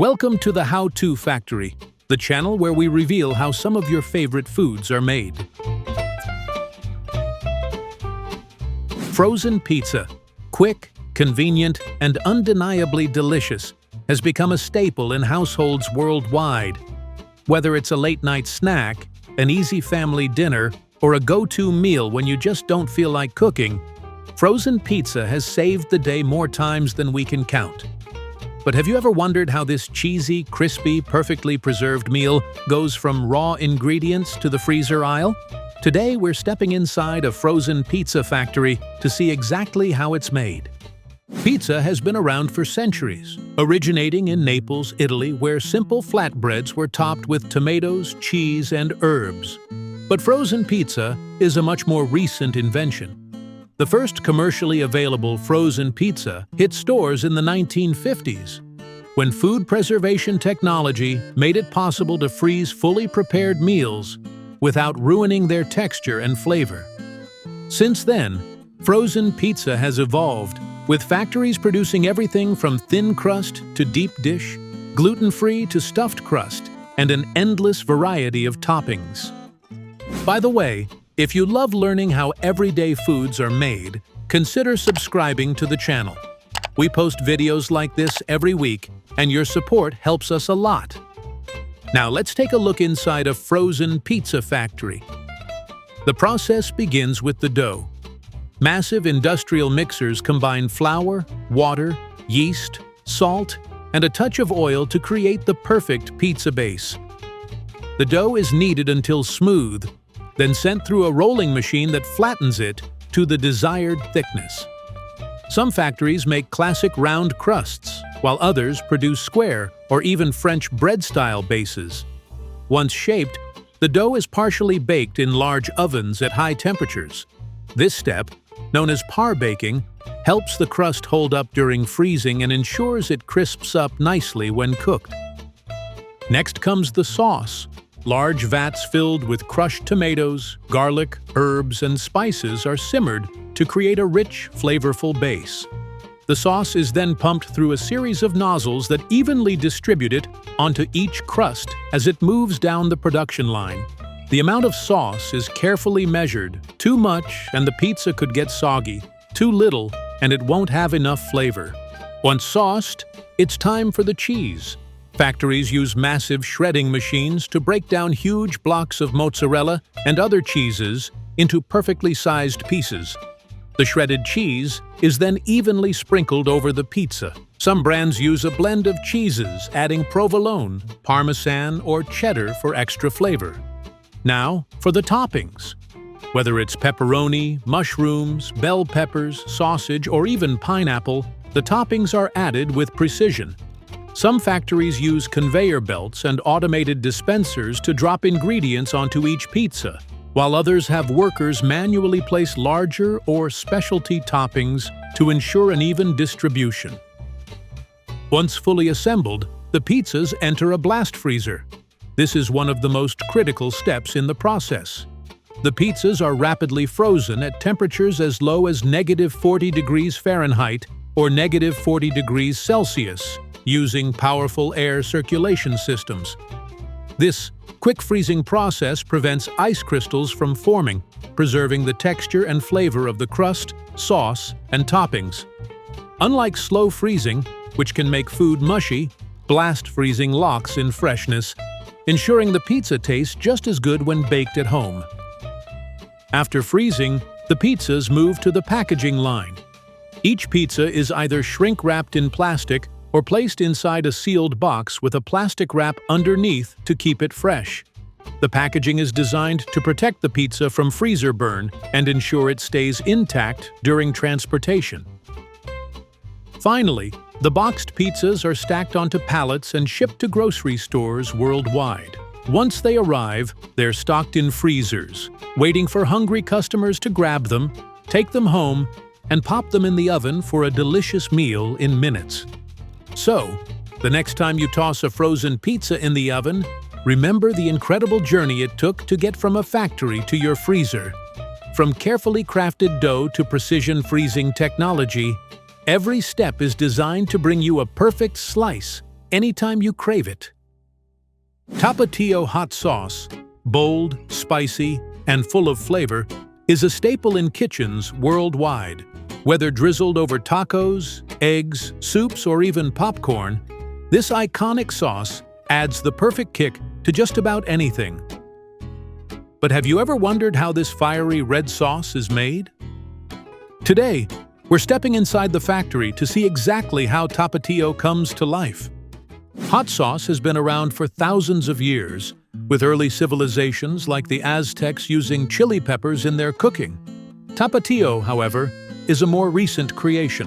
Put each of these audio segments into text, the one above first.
Welcome to the How-To Factory, the channel where we reveal how some of your favorite foods are made. Frozen pizza, quick, convenient, and undeniably delicious, has become a staple in households worldwide. Whether it's a late-night snack, an easy family dinner, or a go-to meal when you just don't feel like cooking, frozen pizza has saved the day more times than we can count. But have you ever wondered how this cheesy, crispy, perfectly preserved meal goes from raw ingredients to the freezer aisle? Today, we're stepping inside a frozen pizza factory to see exactly how it's made. Pizza has been around for centuries, originating in Naples, Italy, where simple flatbreads were topped with tomatoes, cheese, and herbs. But frozen pizza is a much more recent invention. The first commercially available frozen pizza hit stores in the 1950s, when food preservation technology made it possible to freeze fully prepared meals without ruining their texture and flavor. Since then, frozen pizza has evolved, with factories producing everything from thin crust to deep dish, gluten-free to stuffed crust, and an endless variety of toppings. By the way, if you love learning how everyday foods are made, consider subscribing to the channel. We post videos like this every week, and your support helps us a lot. Now let's take a look inside a frozen pizza factory. The process begins with the dough. Massive industrial mixers combine flour, water, yeast, salt, and a touch of oil to create the perfect pizza base. The dough is kneaded until smooth, then sent through a rolling machine that flattens it to the desired thickness. Some factories make classic round crusts, while others produce square or even French bread-style bases. Once shaped, the dough is partially baked in large ovens at high temperatures. This step, known as par baking, helps the crust hold up during freezing and ensures it crisps up nicely when cooked. Next comes the sauce. Large vats filled with crushed tomatoes, garlic, herbs, and spices are simmered to create a rich, flavorful base. The sauce is then pumped through a series of nozzles that evenly distribute it onto each crust as it moves down the production line. The amount of sauce is carefully measured. Too much and the pizza could get soggy. Too little and it won't have enough flavor. Once sauced, it's time for the cheese. Factories use massive shredding machines to break down huge blocks of mozzarella and other cheeses into perfectly sized pieces. The shredded cheese is then evenly sprinkled over the pizza. Some brands use a blend of cheeses, adding provolone, parmesan, or cheddar for extra flavor. Now, for the toppings. Whether it's pepperoni, mushrooms, bell peppers, sausage, or even pineapple, the toppings are added with precision. Some factories use conveyor belts and automated dispensers to drop ingredients onto each pizza, while others have workers manually place larger or specialty toppings to ensure an even distribution. Once fully assembled, the pizzas enter a blast freezer. This is one of the most critical steps in the process. The pizzas are rapidly frozen at temperatures as low as -40 degrees Fahrenheit or -40 degrees Celsius, using powerful air circulation systems. This quick freezing process prevents ice crystals from forming, preserving the texture and flavor of the crust, sauce, and toppings. Unlike slow freezing, which can make food mushy, blast freezing locks in freshness, ensuring the pizza tastes just as good when baked at home. After freezing, the pizzas move to the packaging line. Each pizza is either shrink-wrapped in plastic or placed inside a sealed box with a plastic wrap underneath to keep it fresh. The packaging is designed to protect the pizza from freezer burn and ensure it stays intact during transportation. Finally, the boxed pizzas are stacked onto pallets and shipped to grocery stores worldwide. Once they arrive, they're stocked in freezers, waiting for hungry customers to grab them, take them home, and pop them in the oven for a delicious meal in minutes. So, the next time you toss a frozen pizza in the oven, remember the incredible journey it took to get from a factory to your freezer. From carefully crafted dough to precision freezing technology, every step is designed to bring you a perfect slice anytime you crave it. Tapatio hot sauce, bold, spicy, and full of flavor, is a staple in kitchens worldwide. Whether drizzled over tacos, eggs, soups, or even popcorn, this iconic sauce adds the perfect kick to just about anything. But have you ever wondered how this fiery red sauce is made? Today, we're stepping inside the factory to see exactly how Tapatio comes to life. Hot sauce has been around for thousands of years, with early civilizations like the Aztecs using chili peppers in their cooking. Tapatio, however, is a more recent creation.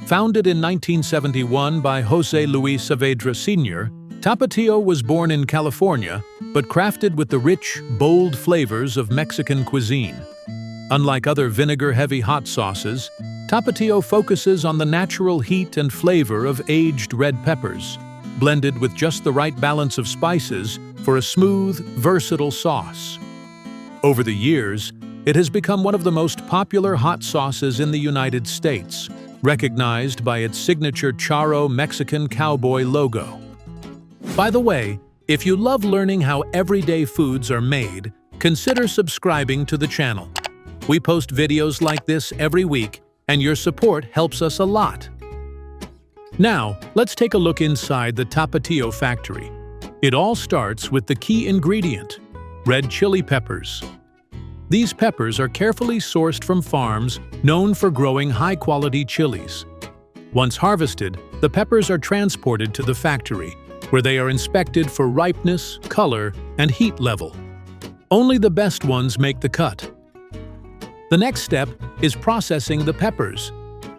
Founded in 1971 by José Luis Saavedra Sr., Tapatio was born in California, but crafted with the rich, bold flavors of Mexican cuisine. Unlike other vinegar-heavy hot sauces, Tapatio focuses on the natural heat and flavor of aged red peppers, blended with just the right balance of spices for a smooth, versatile sauce. Over the years, it has become one of the most popular hot sauces in the United States, recognized by its signature charro Mexican cowboy logo. By the way, if you love learning how everyday foods are made, consider subscribing to the channel. We post videos like this every week, and your support helps us a lot. Now, let's take a look inside the Tapatio factory. It all starts with the key ingredient, red chili peppers. These peppers are carefully sourced from farms known for growing high-quality chilies. Once harvested, the peppers are transported to the factory, where they are inspected for ripeness, color, and heat level. Only the best ones make the cut. The next step is processing the peppers.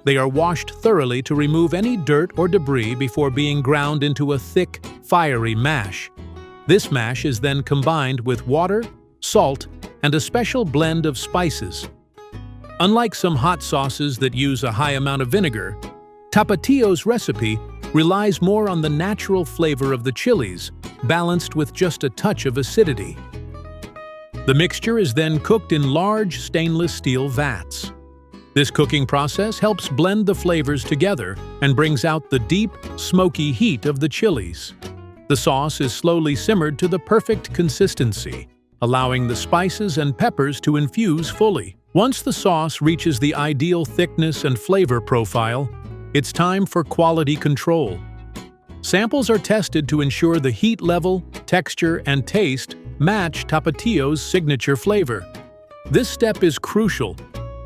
They are washed thoroughly to remove any dirt or debris before being ground into a thick, fiery mash. This mash is then combined with water, salt, and a special blend of spices. Unlike some hot sauces that use a high amount of vinegar, Tapatio's recipe relies more on the natural flavor of the chilies, balanced with just a touch of acidity. The mixture is then cooked in large stainless steel vats. This cooking process helps blend the flavors together and brings out the deep, smoky heat of the chilies. The sauce is slowly simmered to the perfect consistency, allowing the spices and peppers to infuse fully. Once the sauce reaches the ideal thickness and flavor profile, it's time for quality control. Samples are tested to ensure the heat level, texture, and taste match Tapatio's signature flavor. This step is crucial.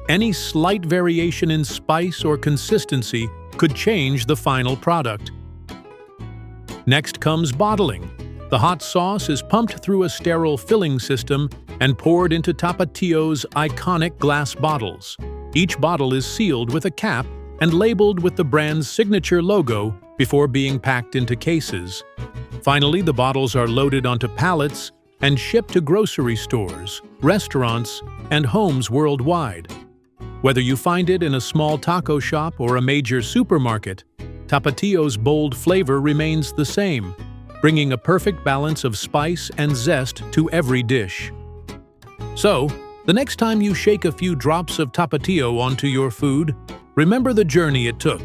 Any slight variation in spice or consistency could change the final product. Next comes bottling. The hot sauce is pumped through a sterile filling system and poured into Tapatio's iconic glass bottles. Each bottle is sealed with a cap and labeled with the brand's signature logo before being packed into cases. Finally, the bottles are loaded onto pallets and shipped to grocery stores, restaurants, and homes worldwide. Whether you find it in a small taco shop or a major supermarket, Tapatio's bold flavor remains the same, bringing a perfect balance of spice and zest to every dish. So, the next time you shake a few drops of Tapatio onto your food, remember the journey it took,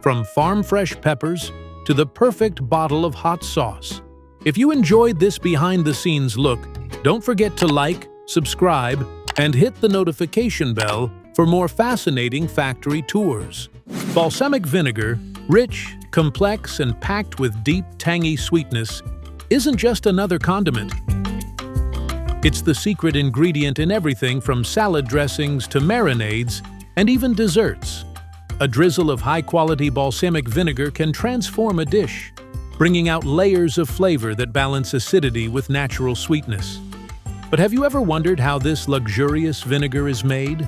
from farm-fresh peppers to the perfect bottle of hot sauce. If you enjoyed this behind-the-scenes look, don't forget to like, subscribe, and hit the notification bell for more fascinating factory tours. Balsamic vinegar, rich, complex, and packed with deep, tangy sweetness, isn't just another condiment. It's the secret ingredient in everything from salad dressings to marinades and even desserts. A drizzle of high-quality balsamic vinegar can transform a dish, bringing out layers of flavor that balance acidity with natural sweetness. But have you ever wondered how this luxurious vinegar is made?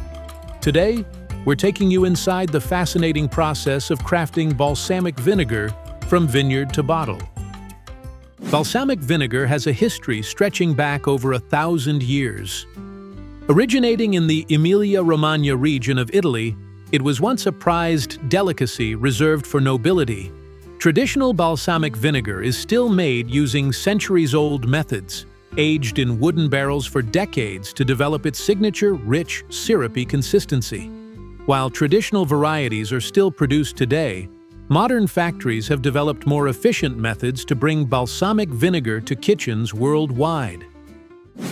Today, we're taking you inside the fascinating process of crafting balsamic vinegar from vineyard to bottle. Balsamic vinegar has a history stretching back over 1,000 years. Originating in the Emilia-Romagna region of Italy, it was once a prized delicacy reserved for nobility. Traditional balsamic vinegar is still made using centuries-old methods, aged in wooden barrels for decades to develop its signature rich, syrupy consistency. While traditional varieties are still produced today, Modern factories have developed more efficient methods to bring balsamic vinegar to kitchens worldwide.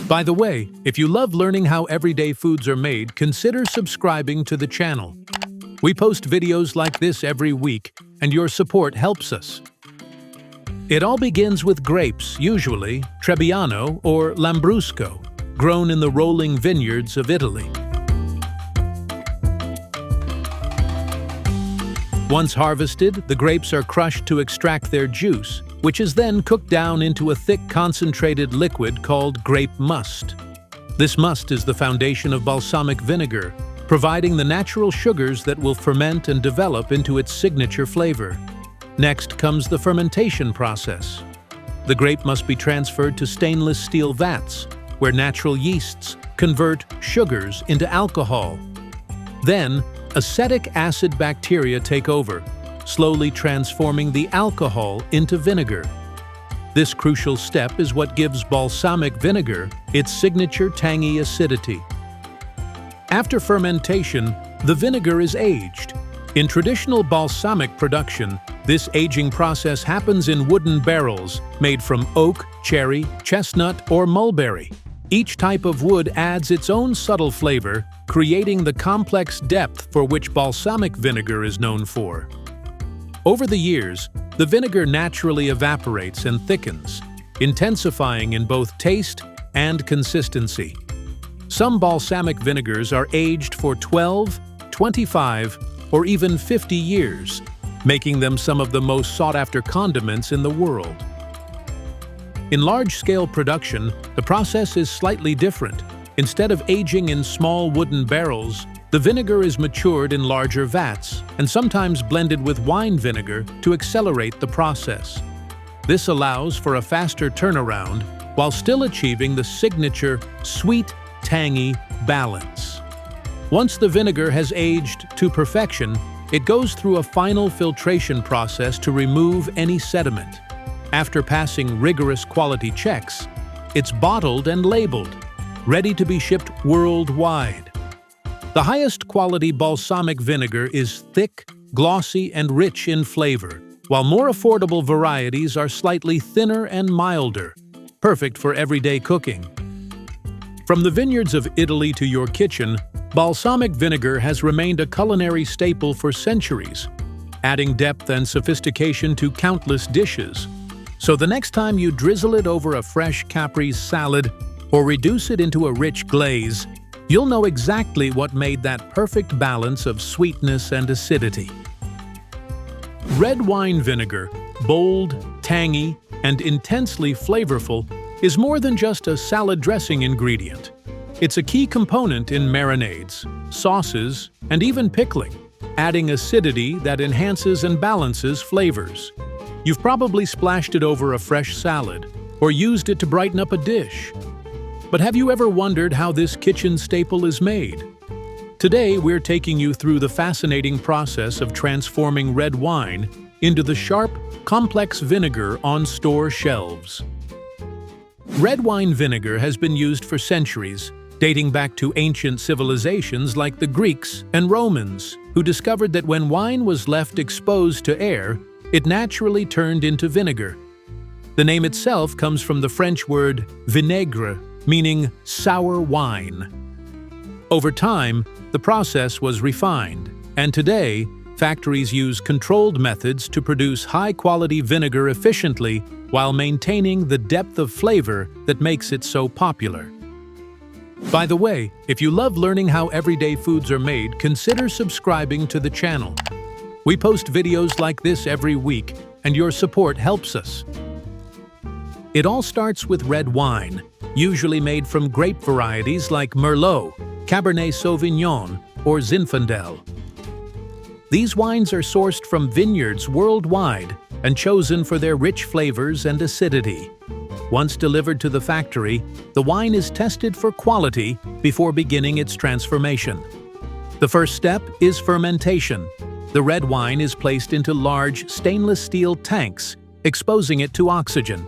By the way, if you love learning how everyday foods are made, consider subscribing to the channel. We post videos like this every week, and your support helps us. It all begins with grapes, usually Trebbiano or Lambrusco, grown in the rolling vineyards of Italy. Once harvested, the grapes are crushed to extract their juice, which is then cooked down into a thick concentrated liquid called grape must. This must is the foundation of balsamic vinegar, providing the natural sugars that will ferment and develop into its signature flavor. Next comes the fermentation process. The grape must be transferred to stainless steel vats, where natural yeasts convert sugars into alcohol. Then, acetic acid bacteria take over, slowly transforming the alcohol into vinegar. This crucial step is what gives balsamic vinegar its signature tangy acidity. After fermentation, the vinegar is aged. In traditional balsamic production, this aging process happens in wooden barrels made from oak, cherry, chestnut, or mulberry. Each type of wood adds its own subtle flavor, creating the complex depth for which balsamic vinegar is known for. Over the years, the vinegar naturally evaporates and thickens, intensifying in both taste and consistency. Some balsamic vinegars are aged for 12, 25, or even 50 years, making them some of the most sought-after condiments in the world. In large-scale production, the process is slightly different. Instead of aging in small wooden barrels, the vinegar is matured in larger vats and sometimes blended with wine vinegar to accelerate the process. This allows for a faster turnaround while still achieving the signature sweet, tangy balance. Once the vinegar has aged to perfection, it goes through a final filtration process to remove any sediment. After passing rigorous quality checks, it's bottled and labeled, ready to be shipped worldwide. The highest quality balsamic vinegar is thick, glossy, and rich in flavor, while more affordable varieties are slightly thinner and milder, perfect for everyday cooking. From the vineyards of Italy to your kitchen, balsamic vinegar has remained a culinary staple for centuries, adding depth and sophistication to countless dishes. So the next time you drizzle it over a fresh caprese salad or reduce it into a rich glaze, you'll know exactly what made that perfect balance of sweetness and acidity. Red wine vinegar, bold, tangy, and intensely flavorful, is more than just a salad dressing ingredient. It's a key component in marinades, sauces, and even pickling, adding acidity that enhances and balances flavors. You've probably splashed it over a fresh salad or used it to brighten up a dish. But have you ever wondered how this kitchen staple is made? Today, we're taking you through the fascinating process of transforming red wine into the sharp, complex vinegar on store shelves. Red wine vinegar has been used for centuries, dating back to ancient civilizations like the Greeks and Romans, who discovered that when wine was left exposed to air, it naturally turned into vinegar. The name itself comes from the French word vinaigre, meaning sour wine. Over time, the process was refined, and today, factories use controlled methods to produce high-quality vinegar efficiently while maintaining the depth of flavor that makes it so popular. By the way, if you love learning how everyday foods are made, consider subscribing to the channel. We post videos like this every week, and your support helps us. It all starts with red wine, usually made from grape varieties like Merlot, Cabernet Sauvignon, or Zinfandel. These wines are sourced from vineyards worldwide and chosen for their rich flavors and acidity. Once delivered to the factory, the wine is tested for quality before beginning its transformation. The first step is fermentation. The red wine is placed into large stainless steel tanks, exposing it to oxygen.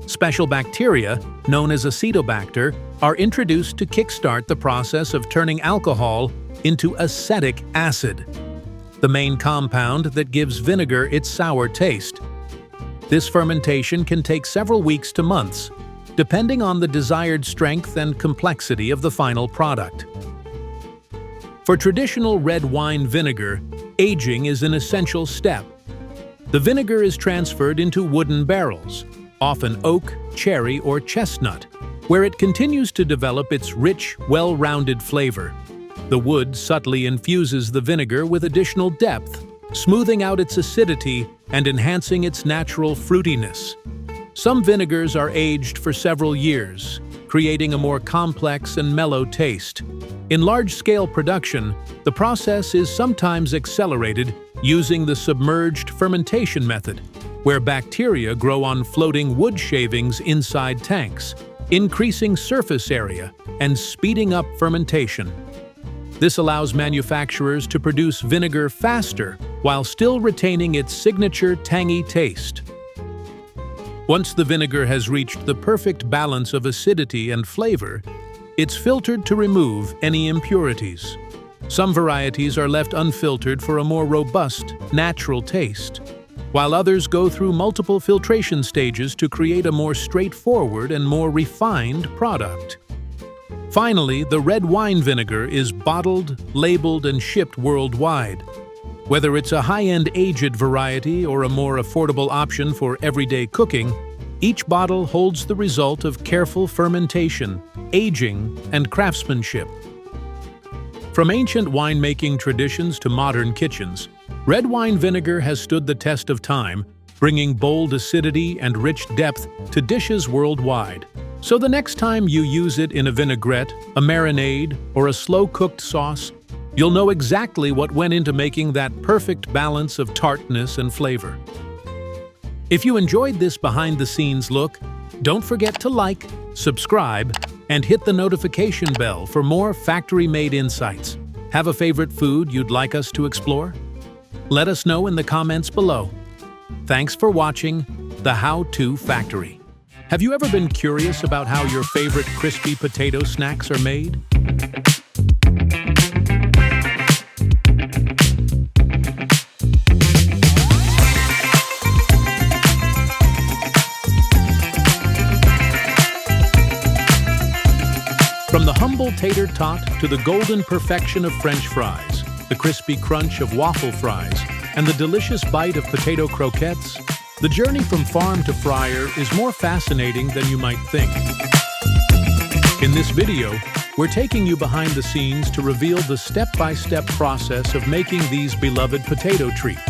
Special bacteria, known as acetobacter, are introduced to kickstart the process of turning alcohol into acetic acid. the main compound that gives vinegar its sour taste. This fermentation can take several weeks to months, depending on the desired strength and complexity of the final product. For traditional red wine vinegar, aging is an essential step. The vinegar is transferred into wooden barrels, often oak, cherry, or chestnut, where it continues to develop its rich, well-rounded flavor. The wood subtly infuses the vinegar with additional depth, smoothing out its acidity and enhancing its natural fruitiness. Some vinegars are aged for several years, creating a more complex and mellow taste. In large-scale production, the process is sometimes accelerated using the submerged fermentation method, where bacteria grow on floating wood shavings inside tanks, increasing surface area and speeding up fermentation. This allows manufacturers to produce vinegar faster while still retaining its signature tangy taste. Once the vinegar has reached the perfect balance of acidity and flavor, it's filtered to remove any impurities. Some varieties are left unfiltered for a more robust, natural taste, while others go through multiple filtration stages to create a more straightforward and more refined product. Finally, the red wine vinegar is bottled, labeled, and shipped worldwide. Whether it's a high-end aged variety or a more affordable option for everyday cooking, each bottle holds the result of careful fermentation, aging, and craftsmanship. From ancient winemaking traditions to modern kitchens, red wine vinegar has stood the test of time, bringing bold acidity and rich depth to dishes worldwide. So the next time you use it in a vinaigrette, a marinade, or a slow-cooked sauce, you'll know exactly what went into making that perfect balance of tartness and flavor. If you enjoyed this behind-the-scenes look, don't forget to like, subscribe, and hit the notification bell for more factory-made insights. Have a favorite food you'd like us to explore? Let us know in the comments below. Thanks for watching The How-To Factory. Have you ever been curious about how your favorite crispy potato snacks are made? From the humble tater tot to the golden perfection of French fries, the crispy crunch of waffle fries, and the delicious bite of potato croquettes, the journey from farm to fryer is more fascinating than you might think. In this video, we're taking you behind the scenes to reveal the step-by-step process of making these beloved potato treats.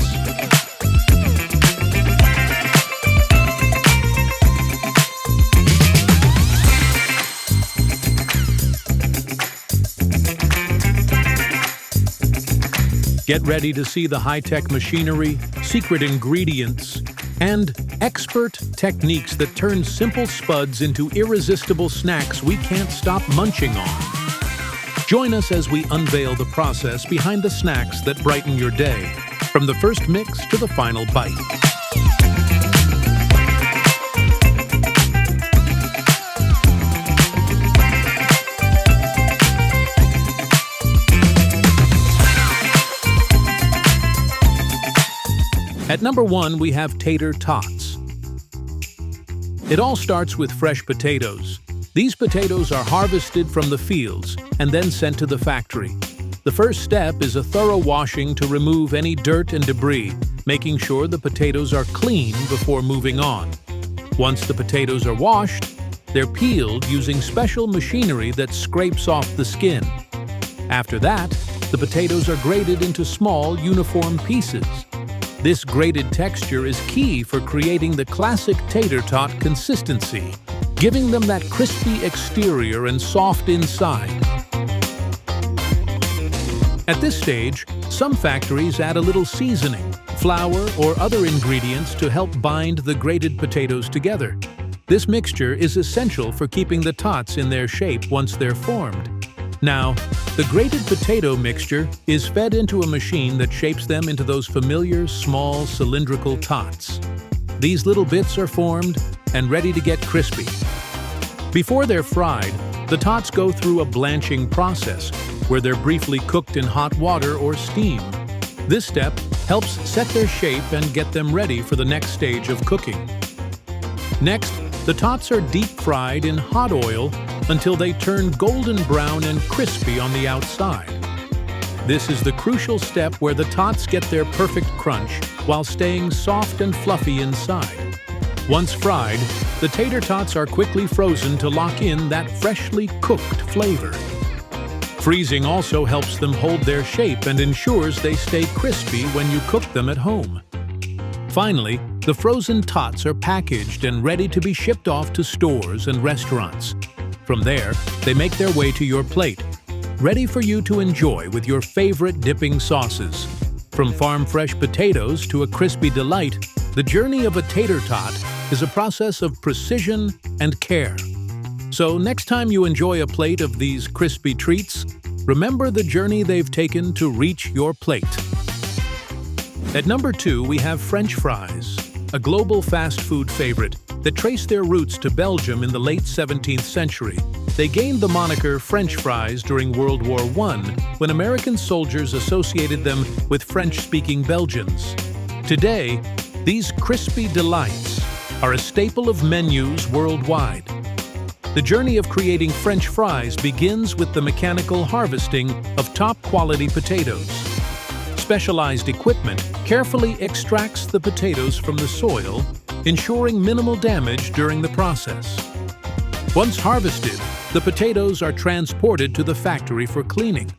Get ready to see the high-tech machinery, secret ingredients, and expert techniques that turn simple spuds into irresistible snacks we can't stop munching on. Join us as we unveil the process behind the snacks that brighten your day, from the first mix to the final bite. At number 1, we have tater tots. It all starts with fresh potatoes. These potatoes are harvested from the fields and then sent to the factory. The first step is a thorough washing to remove any dirt and debris, making sure the potatoes are clean before moving on. Once the potatoes are washed, they're peeled using special machinery that scrapes off the skin. After that, the potatoes are grated into small, uniform pieces. This grated texture is key for creating the classic tater tot consistency, giving them that crispy exterior and soft inside. At this stage, some factories add a little seasoning, flour, or other ingredients to help bind the grated potatoes together. This mixture is essential for keeping the tots in their shape once they're formed. Now, the grated potato mixture is fed into a machine that shapes them into those familiar, small, cylindrical tots. These little bits are formed and ready to get crispy. Before they're fried, the tots go through a blanching process where they're briefly cooked in hot water or steam. This step helps set their shape and get them ready for the next stage of cooking. Next, the tots are deep fried in hot oil until they turn golden brown and crispy on the outside. This is the crucial step where the tots get their perfect crunch while staying soft and fluffy inside. Once fried, the tater tots are quickly frozen to lock in that freshly cooked flavor. Freezing also helps them hold their shape and ensures they stay crispy when you cook them at home. Finally, the frozen tots are packaged and ready to be shipped off to stores and restaurants. From there, they make their way to your plate, ready for you to enjoy with your favorite dipping sauces. From farm-fresh potatoes to a crispy delight, the journey of a tater tot is a process of precision and care. So next time you enjoy a plate of these crispy treats, remember the journey they've taken to reach your plate. At number 2, we have French fries, a global fast food favorite that trace their roots to Belgium in the late 17th century. They gained the moniker French fries during World War I when American soldiers associated them with French-speaking Belgians. Today, these crispy delights are a staple of menus worldwide. The journey of creating French fries begins with the mechanical harvesting of top-quality potatoes. Specialized equipment carefully extracts the potatoes from the soil, ensuring minimal damage during the process. Once harvested, the potatoes are transported to the factory for cleaning.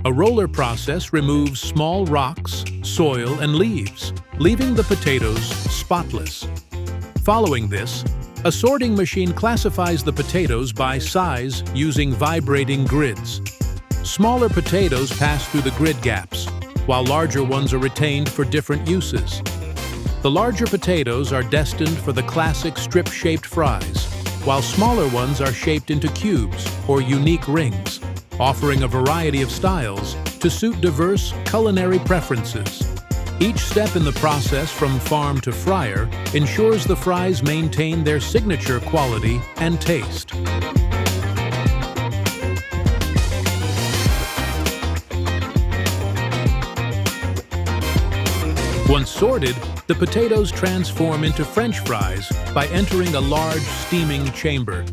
A roller process removes small rocks, soil, and leaves, leaving the potatoes spotless. Following this, a sorting machine classifies the potatoes by size using vibrating grids. Smaller potatoes pass through the grid gaps, while larger ones are retained for different uses. The larger potatoes are destined for the classic strip-shaped fries, while smaller ones are shaped into cubes or unique rings, offering a variety of styles to suit diverse culinary preferences. Each step in the process from farm to fryer ensures the fries maintain their signature quality and taste. Once sorted, the potatoes transform into French fries by entering a large steaming chamber.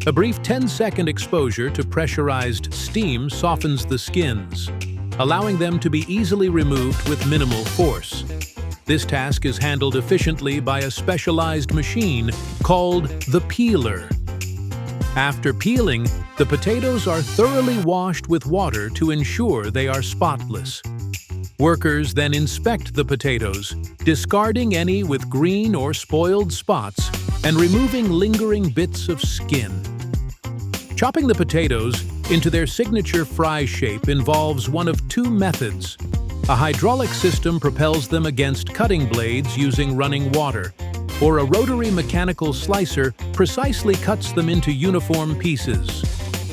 A brief 10-second exposure to pressurized steam softens the skins, allowing them to be easily removed with minimal force. This task is handled efficiently by a specialized machine called the peeler. After peeling, the potatoes are thoroughly washed with water to ensure they are spotless. Workers then inspect the potatoes, discarding any with green or spoiled spots and removing lingering bits of skin. Chopping the potatoes into their signature fry shape involves one of two methods. A hydraulic system propels them against cutting blades using running water, or a rotary mechanical slicer precisely cuts them into uniform pieces.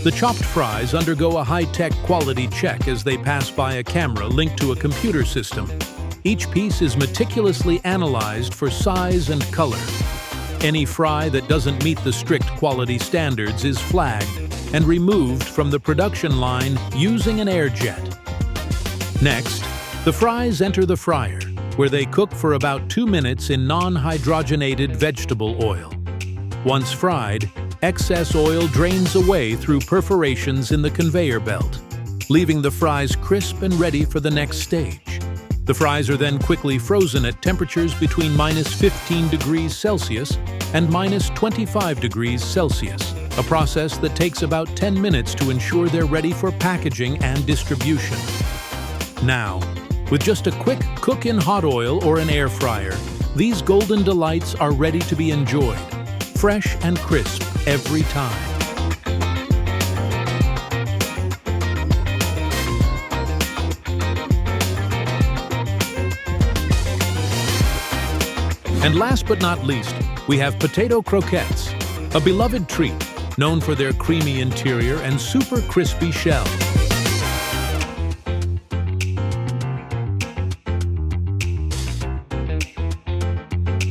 The chopped fries undergo a high-tech quality check as they pass by a camera linked to a computer system. Each piece is meticulously analyzed for size and color. Any fry that doesn't meet the strict quality standards is flagged and removed from the production line using an air jet. Next, the fries enter the fryer, where they cook for about 2 minutes in non-hydrogenated vegetable oil. Once fried, excess oil drains away through perforations in the conveyor belt, leaving the fries crisp and ready for the next stage. The fries are then quickly frozen at temperatures between -15 degrees Celsius and -25 degrees Celsius, a process that takes about 10 minutes to ensure they're ready for packaging and distribution. Now, with just a quick cook in hot oil or an air fryer, these golden delights are ready to be enjoyed, fresh and crisp every time. And last but not least, we have potato croquettes, a beloved treat known for their creamy interior and super crispy shell.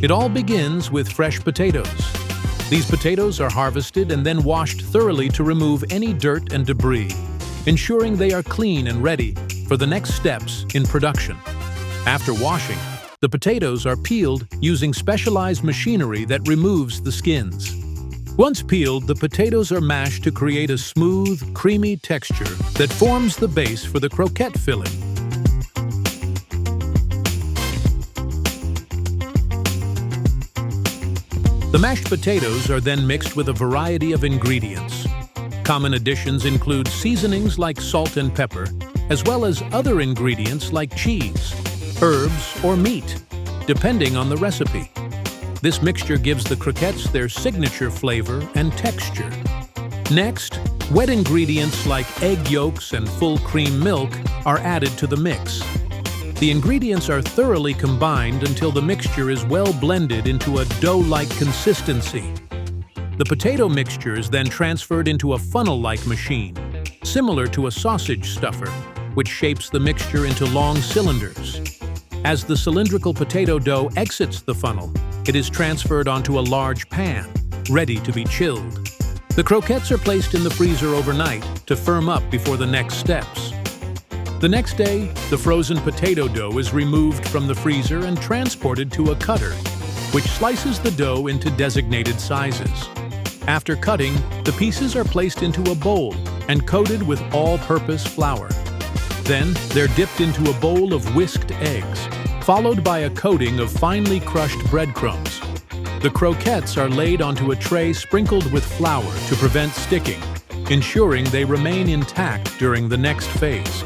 It all begins with fresh potatoes. These potatoes are harvested and then washed thoroughly to remove any dirt and debris, ensuring they are clean and ready for the next steps in production. After washing, the potatoes are peeled using specialized machinery that removes the skins. Once peeled, the potatoes are mashed to create a smooth, creamy texture that forms the base for the croquette filling. The mashed potatoes are then mixed with a variety of ingredients. Common additions include seasonings like salt and pepper, as well as other ingredients like cheese, herbs, or meat, depending on the recipe. This mixture gives the croquettes their signature flavor and texture. Next, wet ingredients like egg yolks and full cream milk are added to the mix. The ingredients are thoroughly combined until the mixture is well blended into a dough-like consistency. The potato mixture is then transferred into a funnel-like machine, similar to a sausage stuffer, which shapes the mixture into long cylinders. As the cylindrical potato dough exits the funnel, it is transferred onto a large pan, ready to be chilled. The croquettes are placed in the freezer overnight to firm up before the next steps. The next day, the frozen potato dough is removed from the freezer and transported to a cutter, which slices the dough into designated sizes. After cutting, the pieces are placed into a bowl and coated with all-purpose flour. Then, they're dipped into a bowl of whisked eggs, followed by a coating of finely crushed breadcrumbs. The croquettes are laid onto a tray sprinkled with flour to prevent sticking, ensuring they remain intact during the next phase.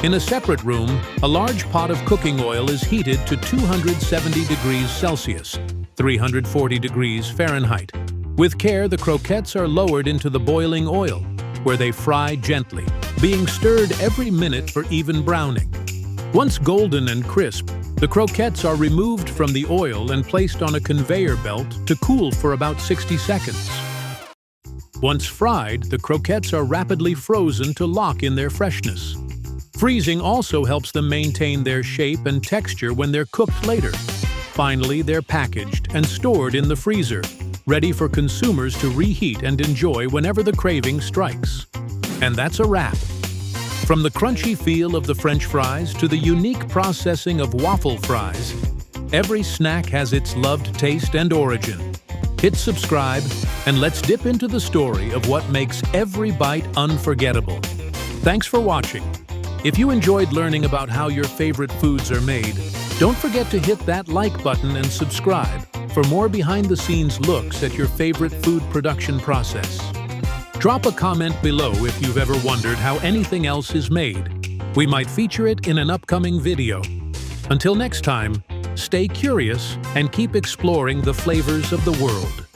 In a separate room, a large pot of cooking oil is heated to 270 degrees Celsius, 340 degrees Fahrenheit. With care, the croquettes are lowered into the boiling oil, where they fry gently, being stirred every minute for even browning. Once golden and crisp, the croquettes are removed from the oil and placed on a conveyor belt to cool for about 60 seconds. Once fried, the croquettes are rapidly frozen to lock in their freshness. Freezing also helps them maintain their shape and texture when they're cooked later. Finally, they're packaged and stored in the freezer, ready for consumers to reheat and enjoy whenever the craving strikes. And that's a wrap. From the crunchy feel of the French fries to the unique processing of waffle fries, every snack has its loved taste and origin. Hit subscribe, and let's dip into the story of what makes every bite unforgettable. Thanks for watching. If you enjoyed learning about how your favorite foods are made, don't forget to hit that like button and subscribe for more behind-the-scenes looks at your favorite food production process. Drop a comment below if you've ever wondered how anything else is made. We might feature it in an upcoming video. Until next time, stay curious and keep exploring the flavors of the world.